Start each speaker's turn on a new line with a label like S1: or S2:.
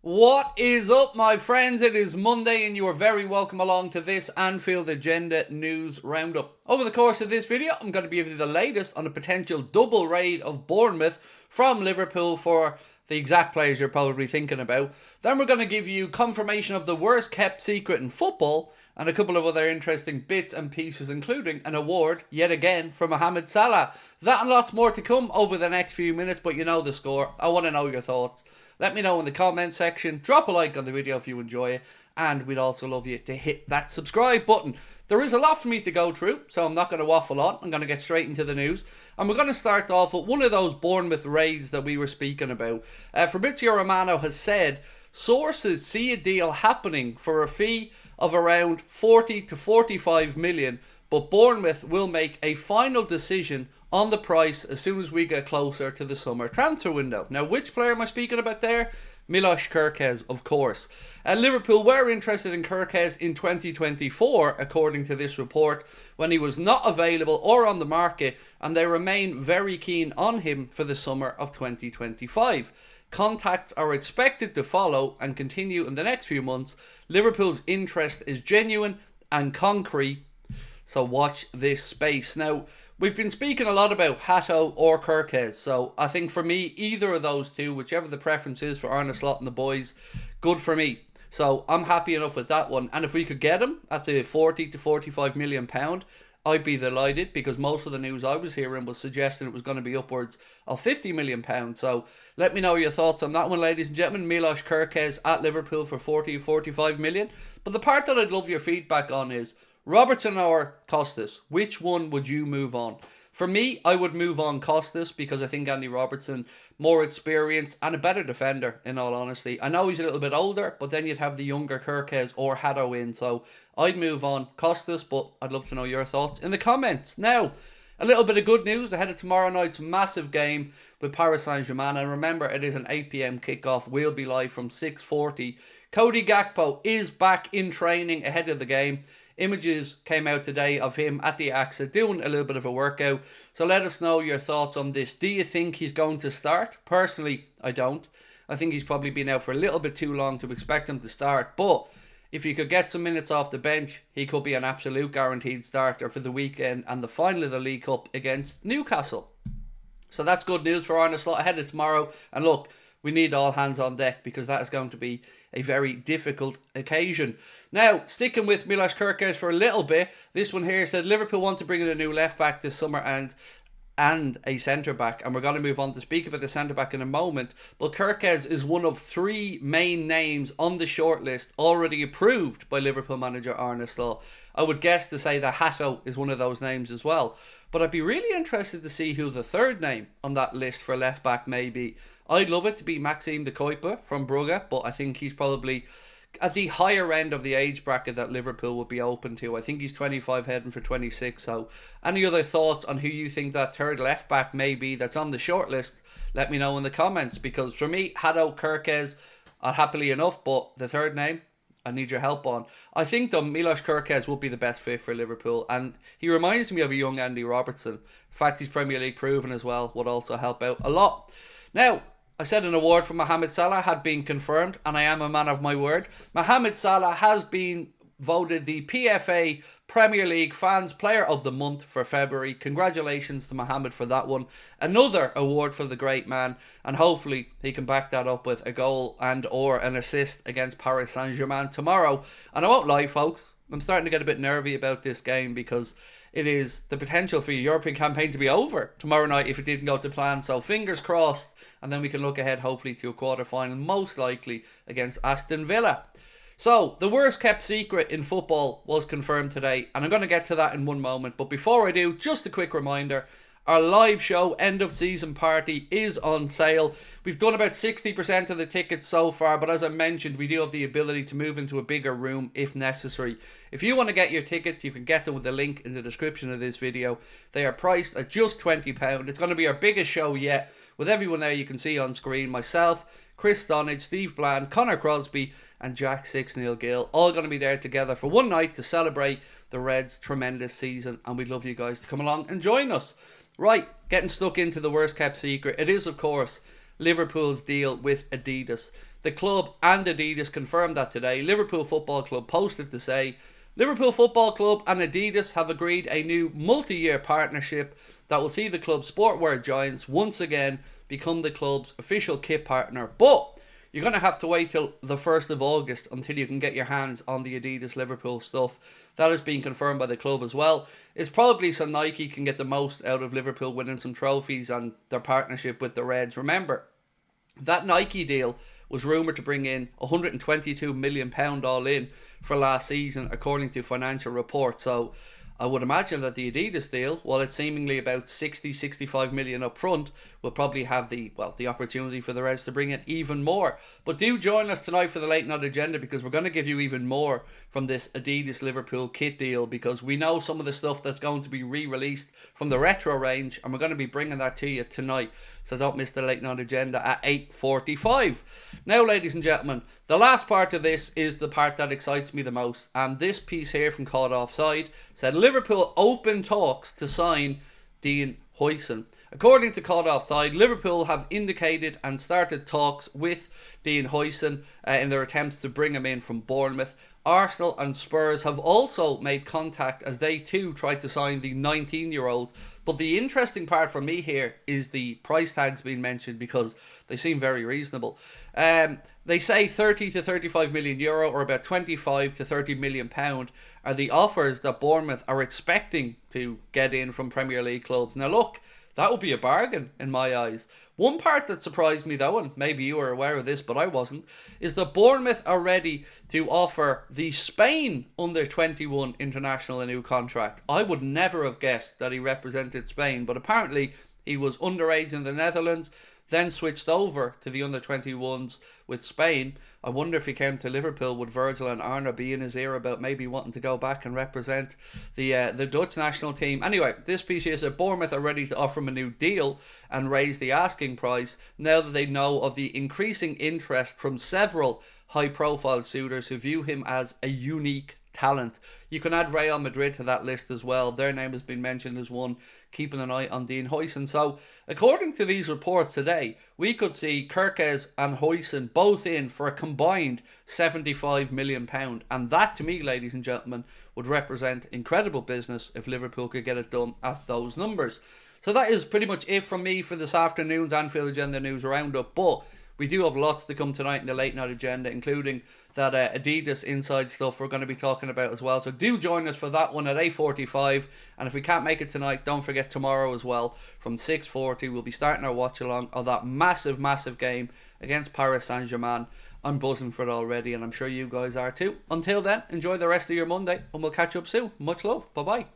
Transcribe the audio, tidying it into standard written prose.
S1: What is up, my friends? It is Monday and you are very welcome along to this Anfield Agenda news roundup. Over the course of this video, I'm going to give you the latest on a potential double raid of Bournemouth from Liverpool for the exact players you're probably thinking about. Then we're going to give you confirmation of the worst kept secret in football and a couple of other interesting bits and pieces, including an award, yet again, for Mohamed Salah. That and lots more to come over the next few minutes, but you know the score. I want to know your thoughts. Let me know in the comment section. Drop a like on the video if you enjoy it. And we'd also love you to hit that subscribe button. There is a lot for me to go through, so I'm not going to waffle on. I'm going to get straight into the news. And we're going to start off with one of those Bournemouth raids that we were speaking about. Fabrizio Romano has said sources see a deal happening for a fee of around 40 to 45 million, but Bournemouth will make a final decision on the price as soon as we get closer to the summer transfer window. Now, which player am I speaking about there? Milos Kerkez, of course. Liverpool were interested in Kerkez in 2024, according to this report, when he was not available or on the market, and they remain very keen on him for the summer of 2025. Contacts are expected to follow and continue in the next few months. Liverpool's interest is genuine and concrete, so watch this space. Now, we've been speaking a lot about Hato or Kerkez, so I think for me, either of those two, whichever the preference is for Arne Slot and the boys, good for me. So I'm happy enough with that one. And if we could get him at the 40 to 45 million pound, I'd be delighted, because most of the news I was hearing was suggesting it was going to be upwards of 50 million pounds. So let me know your thoughts on that one, ladies and gentlemen. Milos Kerkez at Liverpool for 40 to 45 million. But the part that I'd love your feedback on is Robertson or Costas. Which one would you move on? For me, I would move on Costas, because I think Andy Robertson, more experience and a better defender, in all honesty. I know he's a little bit older, but then you'd have the younger Kerkez or Hato in. So I'd move on Costas, but I'd love to know your thoughts in the comments. Now, a little bit of good news ahead of tomorrow night's massive game with Paris Saint-Germain. And remember, it is an 8 p.m. kickoff. We'll be live from 6:40. Cody Gakpo is back in training ahead of the game. Images came out today of him at the AXA doing a little bit of a workout. So let us know your thoughts on this. Do you think he's going to start? Personally, I don't. I think he's probably been out for a little bit too long to expect him to start. But if you could get some minutes off the bench, he could be an absolute guaranteed starter for the weekend and the final of the League Cup against Newcastle. So that's good news for Arne Slot ahead of tomorrow. And look, we need all hands on deck, because that is going to be a very difficult occasion. Now, sticking with Milos Kerkez for a little bit, this one here said Liverpool want to bring in a new left back this summer and a centre back, and we're going to move on to speak about the centre back in a moment. But Kerkez is one of three main names on the shortlist already approved by Liverpool manager Arne Slot. I would guess to say that Hato is one of those names as well, but I'd be really interested to see who the third name on that list for left back may be. I'd love it to be Maxime de Kuiper from Brugge, but I think he's probably at the higher end of the age bracket that Liverpool would be open to. I think he's 25 heading for 26. So any other thoughts on who you think that third left back may be that's on the shortlist, let me know in the comments, because for me, Hato, Kerkez are happily enough, but the third name, I need your help on. I think though Milos Kerkez would be the best fit for Liverpool, and he reminds me of a young Andy Robertson. In fact, he's Premier League proven as well, would also help out a lot. Now, I said an award for Mohamed Salah had been confirmed, and I am a man of my word. Mohamed Salah has been voted the PFA Premier League Fans Player of the Month for February. Congratulations to Mohamed for that one. Another award for the great man, and hopefully he can back that up with a goal and or an assist against Paris Saint-Germain tomorrow. And I won't lie, folks, I'm starting to get a bit nervy about this game, because it is the potential for your European campaign to be over tomorrow night if it didn't go to plan. So fingers crossed, and then we can look ahead hopefully to a quarter-final, most likely against Aston Villa. So, the worst kept secret in football was confirmed today, and I'm going to get to that in one moment. But before I do, just a quick reminder, our live show end of season party is on sale. We've done about 60% of the tickets so far, but as I mentioned, we do have the ability to move into a bigger room if necessary. If you want to get your tickets, you can get them with the link in the description of this video. They are priced at just £20. It's going to be our biggest show yet, with everyone there you can see on screen. Myself, Chris Stonage, Steve Bland, Connor Crosby and Jack 6-Neil Gill, all going to be there together for one night to celebrate the Reds' tremendous season, and we'd love you guys to come along and join us. Right, getting stuck into the worst kept secret. It is, of course, Liverpool's deal with Adidas. The club and Adidas confirmed that today. Liverpool Football Club posted to say, Liverpool Football Club and Adidas have agreed a new multi-year partnership that will see the club's sportwear giants once again become the club's official kit partner. But you're going to have to wait till the 1st of August until you can get your hands on the Adidas Liverpool stuff. That has been confirmed by the club as well. It's probably so Nike can get the most out of Liverpool winning some trophies and their partnership with the Reds. Remember, that Nike deal was rumoured to bring in £122 million all in for last season, according to financial reports. So I would imagine that the Adidas deal, while it's seemingly about 65 million up front, will probably have the opportunity for the Reds to bring in even more. But do join us tonight for the late night agenda, because we're going to give you even more from this Adidas Liverpool kit deal, because we know some of the stuff that's going to be re-released from the retro range, and we're going to be bringing that to you tonight. So don't miss the late night agenda at 8:45. Now, ladies and gentlemen, the last part of this is the part that excites me the most, and this piece here from Caught Offside said Liverpool open talks to sign Dean Huijsen. According to Caught Offside, Liverpool have indicated and started talks with Dean Huijsen in their attempts to bring him in from Bournemouth. Arsenal and Spurs have also made contact as they too tried to sign the 19-year-old. But the interesting part for me here is the price tags being mentioned, because they seem very reasonable. They say 30 to 35 million euro, or about 25 to 30 million pound, are the offers that Bournemouth are expecting to get in from Premier League clubs. Now look, that would be a bargain in my eyes. One part that surprised me though, and maybe you were aware of this but I wasn't, is that Bournemouth are ready to offer the Spain under-21 international a new contract. I would never have guessed that he represented Spain, but apparently he was underage in the Netherlands, then switched over to the under-21s with Spain. I wonder if he came to Liverpool, would Virgil and Arna be in his ear about maybe wanting to go back and represent the Dutch national team. Anyway, this piece here said Bournemouth are ready to offer him a new deal and raise the asking price now that they know of the increasing interest from several high-profile suitors who view him as a unique talent. You can add Real Madrid to that list as well. Their name has been mentioned as one keeping an eye on Dean Huijsen. So according to these reports today, we could see Kerkez and Huijsen both in for a combined £75 million, and that to me, ladies and gentlemen, would represent incredible business if Liverpool could get it done at those numbers. So that is pretty much it from me for this afternoon's Anfield Agenda News Roundup, but we do have lots to come tonight in the late night agenda, including that Adidas inside stuff we're going to be talking about as well. So do join us for that one at 8:45. And if we can't make it tonight, don't forget tomorrow as well from 6:40. We'll be starting our watch along of that massive, massive game against Paris Saint-Germain. I'm buzzing for it already, and I'm sure you guys are too. Until then, enjoy the rest of your Monday, and we'll catch up soon. Much love. Bye-bye.